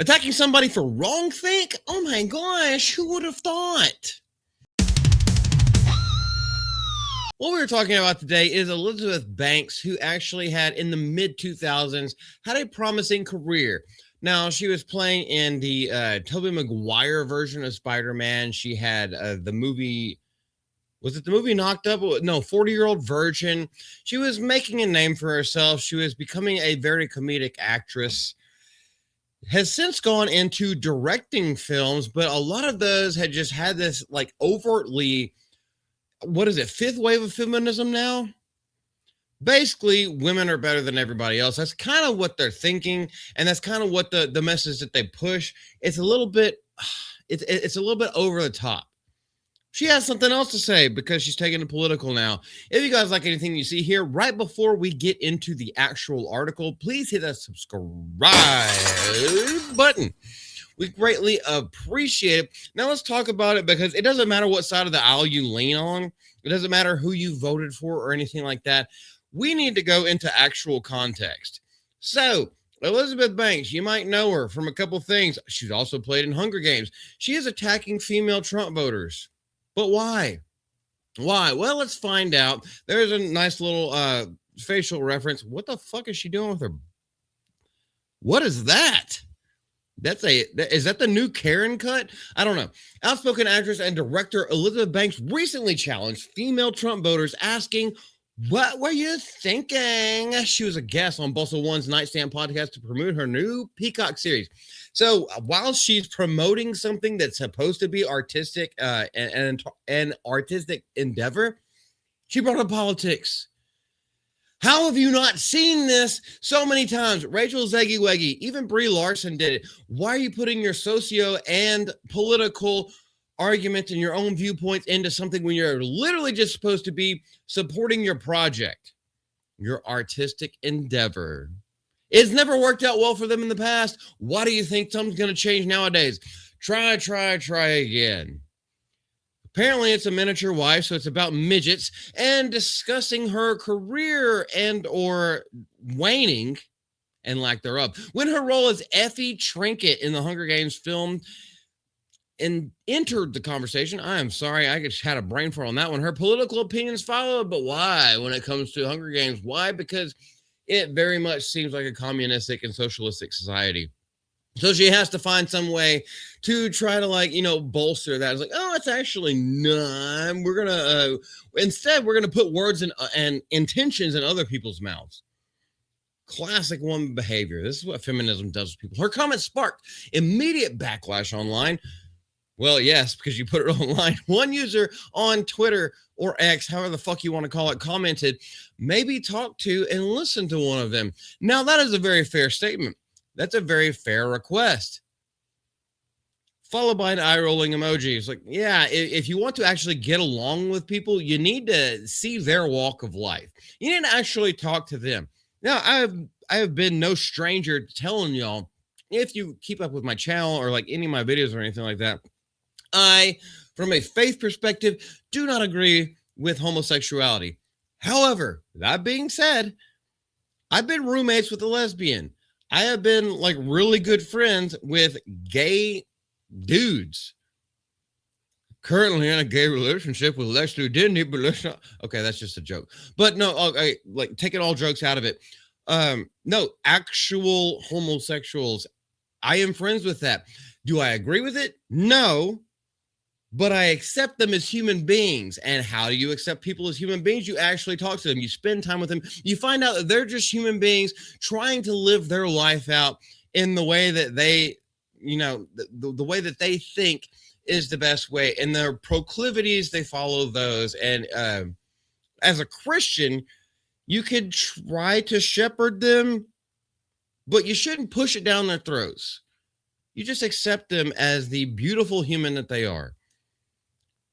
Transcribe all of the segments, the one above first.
Attacking somebody for wrongthink? Oh my gosh, who would have thought? What we were talking about today is Elizabeth Banks, who actually had, in the mid-2000s, had a promising career. Now, she was playing in the Tobey Maguire version of Spider-Man. She had the movie, was it the movie Knocked Up? No, 40-Year-Old Virgin. She was making a name for herself. She was becoming a very comedic actress. Has since gone into directing films, but a lot of those had just had this like overtly, what is it, fifth wave of feminism now? Basically, women are better than everybody else. That's kind of what they're thinking, and that's kind of what the message that they push. It's a little bit, it's a little bit over the top. She has something else to say because she's taking it political now. If you guys like anything you see here, right before we get into the actual article, please hit that subscribe button. We greatly appreciate it. Now let's talk about it, because it doesn't matter what side of the aisle you lean on. It doesn't matter who you voted for or anything like that. We need to go into actual context. So, Elizabeth Banks, you might know her from a couple things. She's also played in Hunger Games. She is attacking female Trump voters. But why? Why? Well, let's find out. There's a nice little facial reference. What the fuck is she doing with her? What is that? Is that the new Karen cut? I don't know. Outspoken actress and director Elizabeth Banks recently challenged female Trump voters, asking, "What were you thinking?" She was a guest on Bustle One's Nightstand podcast to promote her new Peacock series. So while she's promoting something that's supposed to be artistic and artistic endeavor, she brought up politics. How have you not seen this so many times? Rachel Zeggy-Weggy, even Brie Larson did it. Why are you putting your socio and political arguments and your own viewpoints into something when you're literally just supposed to be supporting your project, your artistic endeavor? It's never worked out well for them in the past. Why do you think something's going to change nowadays? Try again. Apparently, it's a miniature wife, so it's about midgets and discussing her career and or waning and lack thereof. When her role as Effie Trinket in the Hunger Games film and entered the conversation, I am sorry, I just had a brain fart on that one. Her political opinions followed, but why when it comes to Hunger Games? Why? Because it very much seems like a communistic and socialistic society. So she has to find some way to try to bolster that. It's like, oh, it's actually not. We're going to, instead, we're going to put words and intentions in other people's mouths. Classic woman behavior. This is what feminism does to people. Her comment sparked immediate backlash online. Well, yes, because you put it online. One user on Twitter or X, however the fuck you want to call it, commented, maybe talk to and listen to one of them. Now, that is a very fair statement. That's a very fair request. Followed by an eye-rolling emoji. It's like, yeah, if you want to actually get along with people, you need to see their walk of life. You need to actually talk to them. Now, I have been no stranger to telling y'all, if you keep up with my channel or like any of my videos or anything like that, I, from a faith perspective, do not agree with homosexuality. However, that being said, I've been roommates with a lesbian. I have been like really good friends with gay dudes. Currently in a gay relationship with Lex Luthor, but let's not. Okay, that's just a joke. But no, okay, like taking all jokes out of it. No, actual homosexuals. I am friends with that. Do I agree with it? No. But I accept them as human beings. And how do you accept people as human beings? You actually talk to them. You spend time with them. You find out that they're just human beings trying to live their life out in the way that they, the way that they think is the best way. And their proclivities, they follow those. And as a Christian, you could try to shepherd them, but you shouldn't push it down their throats. You just accept them as the beautiful human that they are.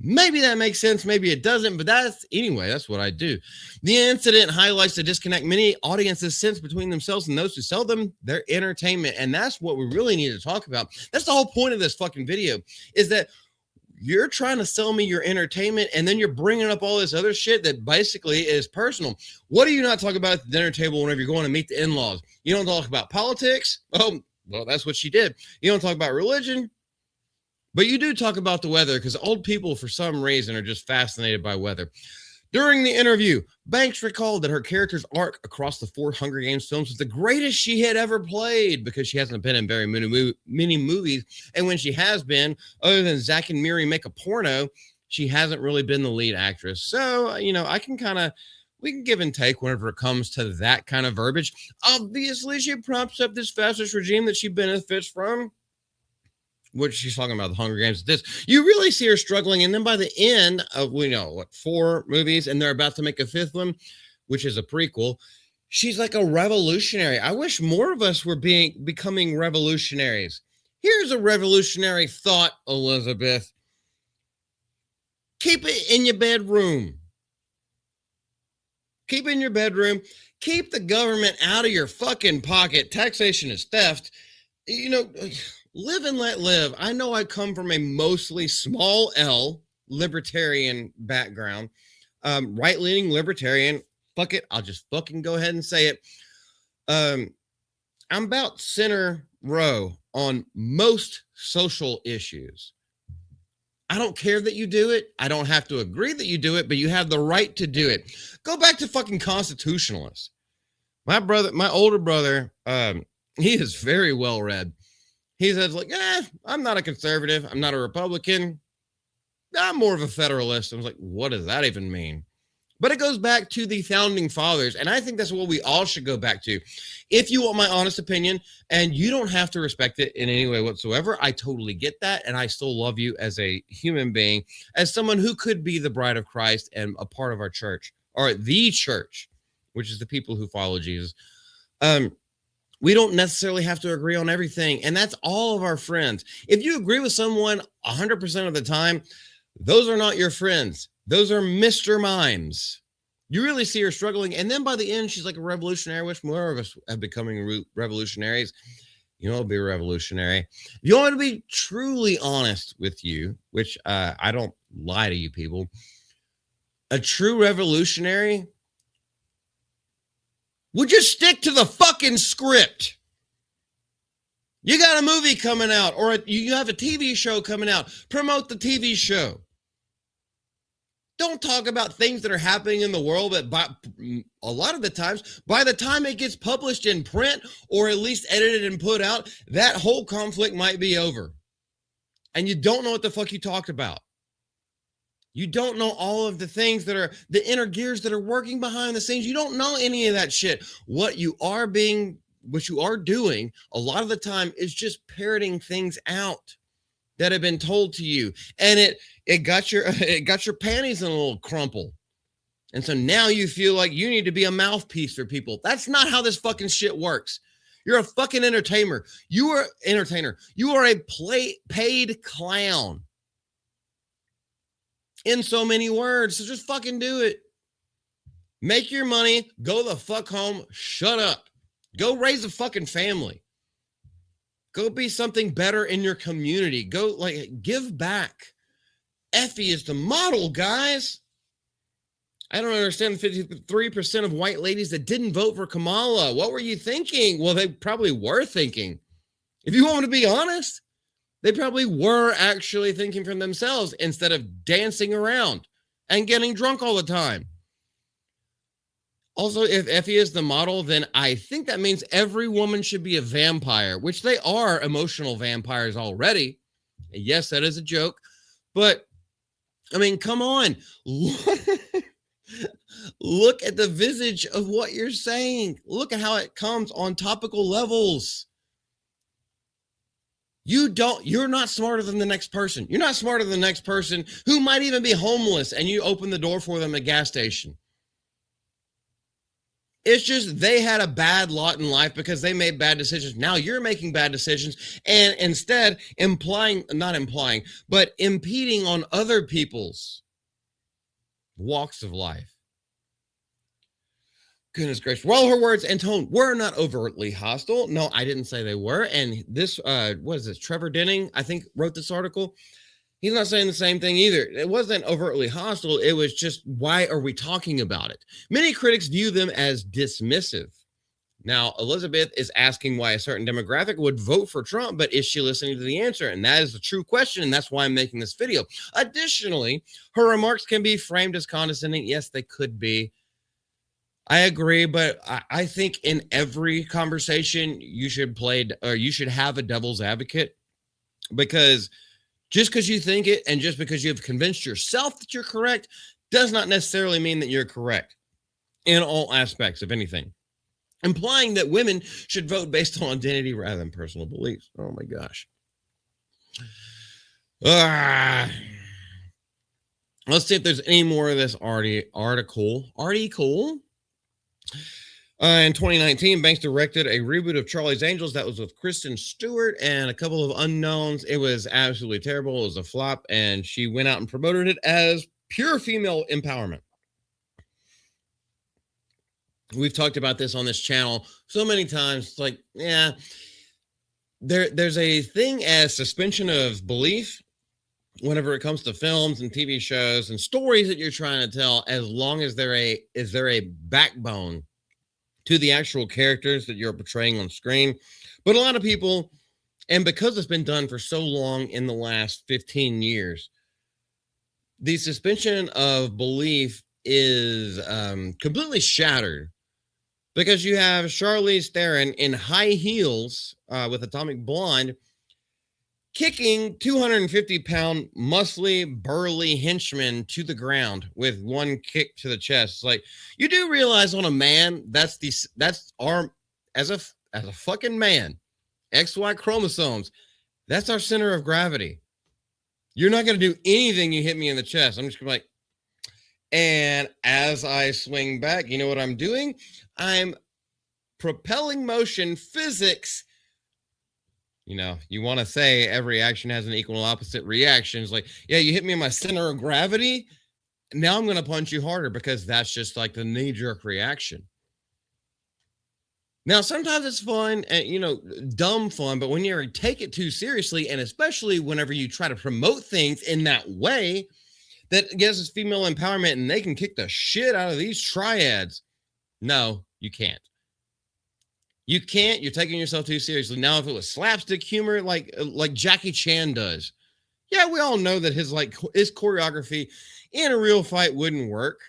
Maybe that makes sense. Maybe it doesn't, but that's what I do. The incident highlights the disconnect many audiences sense between themselves and those who sell them their entertainment. And that's what we really need to talk about. That's the whole point of this fucking video, is that you're trying to sell me your entertainment, and then you're bringing up all this other shit that basically is personal. What do you not talk about at the dinner table whenever you're going to meet the in-laws? You don't talk about politics? Oh, Well, that's what she did. You don't talk about religion, but you do talk about the weather because old people, for some reason, are just fascinated by weather. During the interview, Banks recalled that her character's arc across the four Hunger Games films was the greatest she had ever played because she hasn't been in very many movies. And when she has been, other than Zack and Miri make a porno, she hasn't really been the lead actress. So, I can we can give and take whenever it comes to that kind of verbiage. Obviously, she props up this fascist regime that she benefits from, which she's talking about the Hunger Games. You really see her struggling, and then by the end of 4 movies, and they're about to make a 5th one, which is a prequel. She's like a revolutionary. I wish more of us were becoming revolutionaries. Here's a revolutionary thought, Elizabeth. Keep it in your bedroom. Keep it in your bedroom. Keep the government out of your fucking pocket. Taxation is theft. Live and let live. I know I come from a mostly small L libertarian background, right-leaning libertarian. Fuck it. I'll just fucking go ahead and say it. I'm about center row on most social issues. I don't care that you do it. I don't have to agree that you do it, but you have the right to do it. Go back to fucking constitutionalists. My older brother, he is very well read. He says, I'm not a conservative. I'm not a Republican. I'm more of a federalist. I was like, what does that even mean? But it goes back to the founding fathers. And I think that's what we all should go back to. If you want my honest opinion, and you don't have to respect it in any way whatsoever, I totally get that. And I still love you as a human being, as someone who could be the bride of Christ and a part of our church, or the church, which is the people who follow Jesus. We don't necessarily have to agree on everything. And that's all of our friends. If you agree with someone 100% of the time, those are not your friends. Those are Mr. Mimes. You really see her struggling. And then by the end, she's like a revolutionary. I wish more of us have becoming revolutionaries. It'll be a revolutionary. If you want to be truly honest with you, which I don't lie to you people, a true revolutionary would just stick to the fucking script. You got a movie coming out, or you have a TV show coming out. Promote the TV show. Don't talk about things that are happening in the world, but a lot of the times, by the time it gets published in print or at least edited and put out, that whole conflict might be over. And you don't know what the fuck you talked about. You don't know all of the things that are the inner gears that are working behind the scenes. You don't know any of that shit. What you are doing a lot of the time is just parroting things out that have been told to you. And it got your panties in a little crumple. And so now you feel like you need to be a mouthpiece for people. That's not how this fucking shit works. You're a fucking entertainer. You are a paid clown. In so many words. So just fucking do it. Make your money. Go the fuck home. Shut up. Go raise a fucking family. Go be something better in your community. Go give back. Effie is the model, guys. I don't understand 53% of white ladies that didn't vote for Kamala. What were you thinking? Well, they probably were thinking. If you want to be honest, they probably were actually thinking for themselves instead of dancing around and getting drunk all the time. Also, if Effie is the model, then I think that means every woman should be a vampire, which they are emotional vampires already. Yes, that is a joke. But, I mean, come on. Look at the visage of what you're saying. Look at how it comes on topical levels. You're not smarter than the next person. You're not smarter than the next person who might even be homeless and you open the door for them at a gas station. It's just they had a bad lot in life because they made bad decisions. Now you're making bad decisions and instead impeding on other people's walks of life. Goodness gracious. Well, her words and tone were not overtly hostile. No, I didn't say they were. And this, what is this? Trevor Denning, I think, wrote this article. He's not saying the same thing either. It wasn't overtly hostile. It was just, why are we talking about it? Many critics view them as dismissive. Now, Elizabeth is asking why a certain demographic would vote for Trump, but is she listening to the answer? And that is the true question, and that's why I'm making this video. Additionally, her remarks can be framed as condescending. Yes, they could be. I agree, but I think in every conversation you should have a devil's advocate, because just because you think it and just because you've convinced yourself that you're correct does not necessarily mean that you're correct in all aspects of anything. Implying that women should vote based on identity rather than personal beliefs. Oh my gosh. Let's see if there's any more of this article. In 2019, Banks directed a reboot of Charlie's Angels that was with Kristen Stewart and a couple of unknowns. It was absolutely terrible. It was a flop, and she went out and promoted it as pure female empowerment. We've talked about this on this channel so many times. It's like, yeah, there's a thing as suspension of belief whenever it comes to films and TV shows and stories that you're trying to tell, as long as there a backbone to the actual characters that you're portraying on screen. But a lot of people, and because it's been done for so long in the last 15 years, the suspension of belief is completely shattered, because you have Charlize Theron in high heels with Atomic Blonde kicking 250-pound muscly, burly henchmen to the ground with one kick to the chest. It's like, you do realize on a man, that's our, as a fucking man, XY chromosomes, that's our center of gravity. You're not going to do anything you hit me in the chest. I'm just going to be like, and as I swing back, you know what I'm doing? I'm propelling motion physics. You know, you want to say every action has an equal and opposite reaction. It's like, yeah, you hit me in my center of gravity. Now I'm going to punch you harder, because that's just like the knee-jerk reaction. Now, sometimes it's fun and, dumb fun, but when you take it too seriously, and especially whenever you try to promote things in that way, that gets us female empowerment and they can kick the shit out of these triads. No, you can't. You can't. You're taking yourself too seriously. Now, if it was slapstick humor like Jackie Chan does, yeah, we all know that his choreography in a real fight wouldn't work.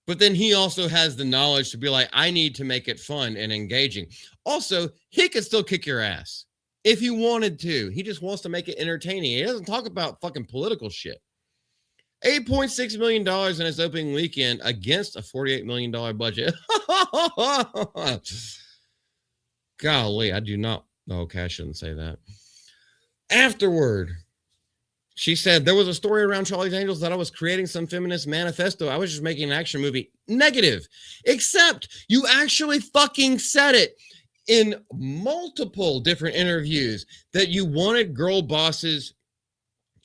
But then he also has the knowledge to be like, I need to make it fun and engaging. Also, he could still kick your ass if he wanted to. He just wants to make it entertaining. He doesn't talk about fucking political shit. $8.6 million in its opening weekend against a $48 million budget. Golly, I do not. Okay, I shouldn't say that. Afterward, she said, there was a story around Charlie's Angels that I was creating some feminist manifesto. I was just making an action movie. Negative. Except you actually fucking said it in multiple different interviews that you wanted girl bosses.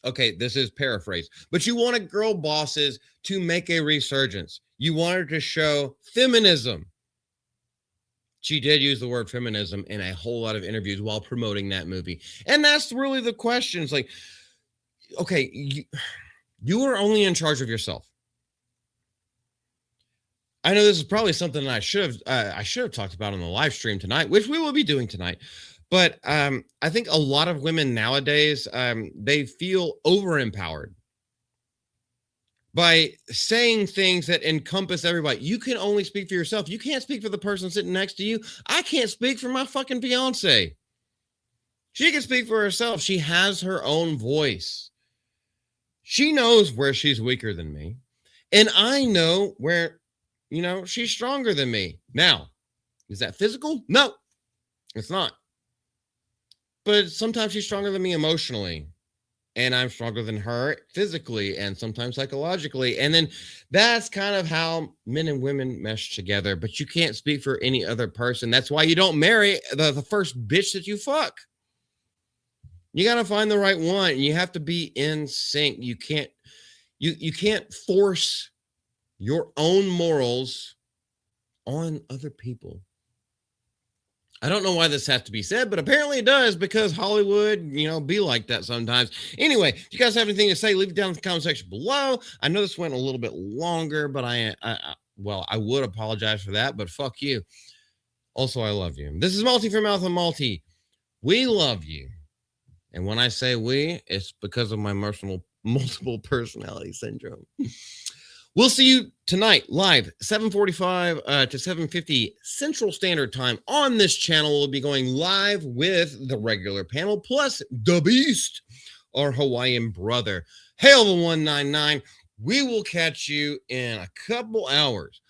Okay, this is paraphrase, but you wanted girl bosses to make a resurgence. You wanted to show feminism. She did use the word feminism in a whole lot of interviews while promoting that movie. And that's really the question. It's like, okay, you are only in charge of yourself. I know this is probably something that I should have talked about on the live stream tonight, which we will be doing tonight. But I think a lot of women nowadays, they feel over-empowered by saying things that encompass everybody. You can only speak for yourself. You can't speak for the person sitting next to you. I can't speak for my fucking fiance. She can speak for herself. She has her own voice. She knows where she's weaker than me. And I know where, she's stronger than me. Now, is that physical? No, it's not. But sometimes she's stronger than me emotionally, and I'm stronger than her physically and sometimes psychologically. And then that's kind of how men and women mesh together. But you can't speak for any other person. That's why you don't marry the first bitch that you fuck. You got to find the right one, and you have to be in sync. You can't force your own morals on other people. I don't know why this has to be said, but apparently it does, because Hollywood, be like that sometimes. Anyway, if you guys have anything to say, leave it down in the comment section below. I know this went a little bit longer, but I would apologize for that, but fuck you. Also, I love you. This is Multi from Mouth and Multi. We love you. And when I say we, it's because of my multiple personality syndrome. We'll see you tonight live, 7:45 to 7:50 Central Standard Time on this channel. We'll be going live with the regular panel plus the Beast, our Hawaiian brother. Hail the 199. We will catch you in a couple hours.